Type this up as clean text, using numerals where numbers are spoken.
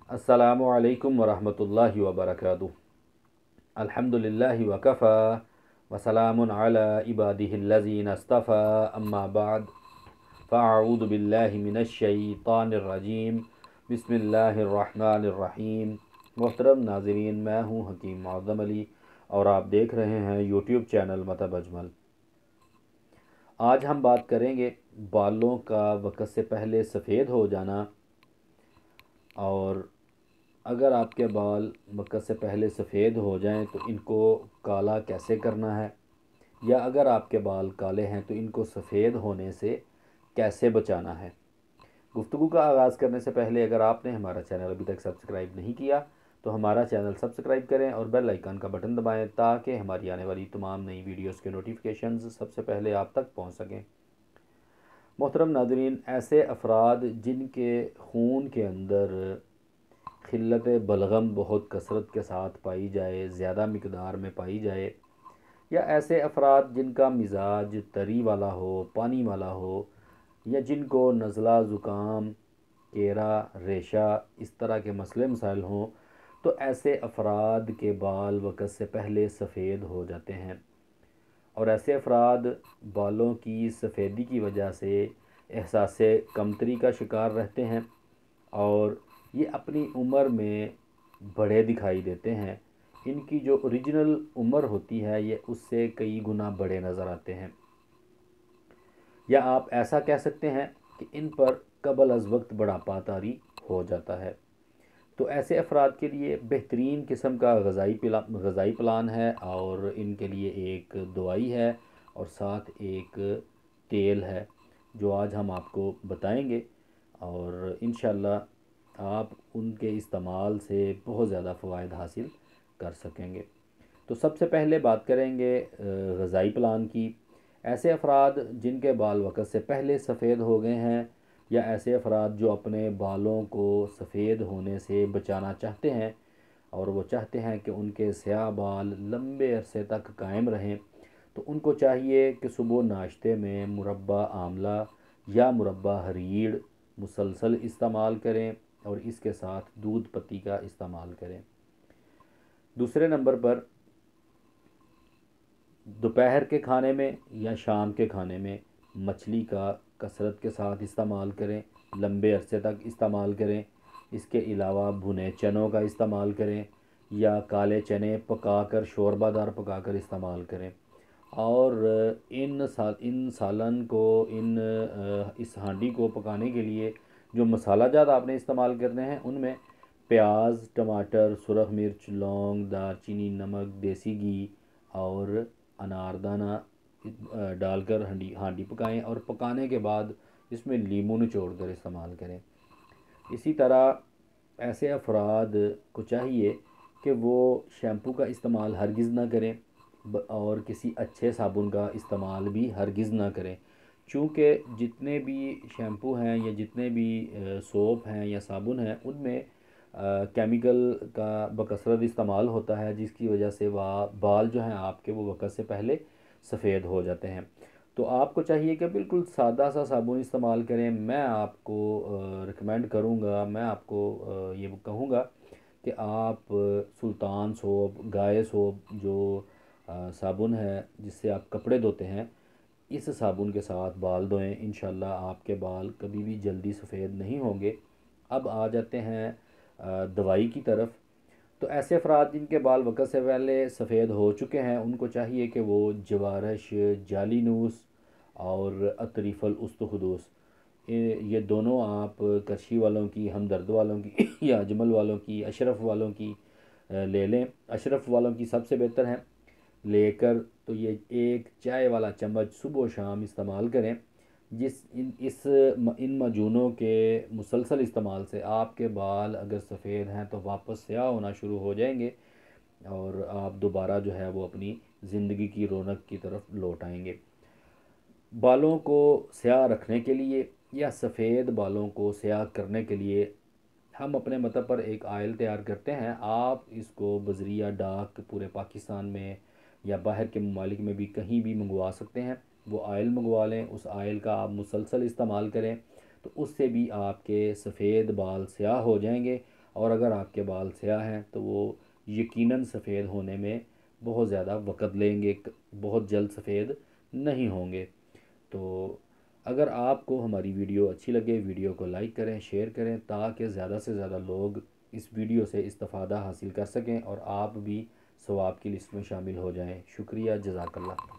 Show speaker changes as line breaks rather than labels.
अस्सलामु अलैकुम वरहमतुल्लाहि वबरकातुहू। अल्हम्दुलिल्लाहि वकफ़ा वसलामुन अला इबादिहिल्लज़ीना इस्तफ़ा अम्मा बाद फ़अऊज़ु बिल्लाहि मिनश्शैतानिर रजीम बिस्मिल्लाहिर रहमानिर रहीम। मोहतरम नाज़रीन, मैं हूँ हकीम मौज़म अली और आप देख रहे हैं यूट्यूब चैनल मतब अजमल। आज हम बात करेंगे बालों का वक़्त से पहले सफ़ेद हो जाना, और अगर आपके बाल वक़्त से पहले सफ़ेद हो जाएं तो इनको काला कैसे करना है, या अगर आपके बाल काले हैं तो इनको सफ़ेद होने से कैसे बचाना है। गुफ्तगू का आगाज़ करने से पहले अगर आपने हमारा चैनल अभी तक सब्सक्राइब नहीं किया तो हमारा चैनल सब्सक्राइब करें और बेल आइकन का बटन दबाएं ताकि हमारी आने वाली तमाम नई वीडियोस के नोटिफिकेशंस सबसे पहले आप तक पहुंच सकें। मोहतरम नाज़रीन, ऐसे अफराद जिनके खून के अंदर ख़िल्लत बलगम बहुत कसरत के साथ पाई जाए, ज़्यादा मिकदार में पाई जाए, या ऐसे अफराद जिनका मिजाज तरी वाला हो, पानी वाला हो, या जिनको नज़ला ज़ुकाम, केरा, रेशा इस तरह के मसले मसाइल हों, तो ऐसे अफराद के बाल वक़्त से पहले सफ़ेद हो जाते हैं। और ऐसे अफराद बालों की सफ़ेदी की वजह से एहसास कमतरी का शिकार रहते हैं और ये अपनी उम्र में बड़े दिखाई देते हैं। इनकी जो ओरिजिनल उम्र होती है ये उससे कई गुना बड़े नज़र आते हैं, या आप ऐसा कह सकते हैं कि इन पर कबल अज़ वक्त बुढ़ापा तारी हो जाता है। तो ऐसे अफराद के लिए बेहतरीन किस्म का गज़ाई प्लान है, और इनके लिए एक दवाई है और साथ एक तेल है जो आज हम आपको बताएंगे, और इंशाअल्लाह आप उनके इस्तेमाल से बहुत ज़्यादा फ़वाइद हासिल कर सकेंगे। तो सबसे पहले बात करेंगे गज़ाई प्लान की। ऐसे अफराद जिनके बाल वक़्त से पहले सफ़ेद हो गए हैं, या ऐसे अफराद जो अपने बालों को सफ़ेद होने से बचाना चाहते हैं और वो चाहते हैं कि उनके स्याह बाल लंबे अरसे तक कायम रहें, तो उनको चाहिए कि सुबह नाश्ते में मुरब्बा आंवला या मुरब्बा हरीड़ मुसलसल इस्तेमाल करें और इसके साथ दूध पत्ती का इस्तेमाल करें। दूसरे नंबर पर दोपहर के खाने में या शाम के खाने में मछली का कसरत के साथ इस्तेमाल करें, लंबे अरसे तक इस्तेमाल करें। इसके अलावा भुने चनों का इस्तेमाल करें या काले चने पकाकर शोरबादार पकाकर इस्तेमाल करें। और इन सालन को इस हांडी को पकाने के लिए जो मसाला जात आपने इस्तेमाल करने हैं उनमें प्याज, टमाटर, सुरख मिर्च, लौंग, दालचीनी, नमक, देसी घी और अनारदाना डालकर हांडी हांडी पकाएं, और पकाने के बाद इसमें लीमू निचोड़ कर इस्तेमाल करें। इसी तरह ऐसे अफराद को चाहिए कि वो शैम्पू का इस्तेमाल हरगिज़ ना करें और किसी अच्छे साबुन का इस्तेमाल भी हरगिज़ ना करें, चूँकि जितने भी शैम्पू हैं या जितने भी सोप हैं या साबुन हैं उनमें केमिकल का बकसरत इस्तेमाल होता है, जिसकी वजह से वह बाल जो हैं आपके वो वक़्त से पहले सफ़ेद हो जाते हैं। तो आपको चाहिए कि बिल्कुल सादा सा साबुन इस्तेमाल करें। मैं आपको रिकमेंड करूँगा, मैं आपको ये कहूँगा कि आप सुल्तान सोप, गाय सोप जो साबुन है जिससे आप कपड़े धोते हैं, इस साबुन के साथ बाल धोएं। इंशाल्लाह आपके बाल कभी भी जल्दी सफ़ेद नहीं होंगे। अब आ जाते हैं दवाई की तरफ। तो ऐसे अफराद जिनके बाल वक़्त से पहले सफ़ेद हो चुके हैं उनको चाहिए कि वो जवारश, जालीनूस और अतरीफ़ल उस्तुखदूस, ये दोनों आप करशी वालों की, हमदर्द वालों की या अजमल वालों की, अशरफ वालों की ले लें। अशरफ वालों की सबसे बेहतर है लेकर, तो ये एक चाय वाला चम्मच सुबह शाम इस्तेमाल करें। इन मजूनों के मुसलसल इस्तेमाल से आपके बाल अगर सफ़ेद हैं तो वापस स्याह होना शुरू हो जाएंगे और आप दोबारा जो है वो अपनी ज़िंदगी की रौनक की तरफ लौट आएंगे। बालों को स्याह रखने के लिए या सफ़ेद बालों को स्याह करने के लिए हम अपने मतलब पर एक आयल तैयार करते हैं। आप इसको बजरिया डाक पूरे पाकिस्तान में या बाहर के ममालिक में भी कहीं भी मंगवा सकते हैं। वो आयल मंगवा लें, उस आयल का आप मुसलसल इस्तेमाल करें तो उससे भी आपके सफ़ेद बाल स्याह हो जाएंगे और अगर आपके बाल स्याह हैं तो वो यकीनन सफ़ेद होने में बहुत ज़्यादा वक़्त लेंगे, बहुत जल्द सफ़ेद नहीं होंगे। तो अगर आपको हमारी वीडियो अच्छी लगे, वीडियो को लाइक करें, शेयर करें, ताकि ज़्यादा से ज़्यादा लोग इस वीडियो से इस्तिफ़ादा हासिल कर सकें और आप भी सवाब की लिस्ट में शामिल हो जाएं। शुक्रिया, जज़ाकल्लाह।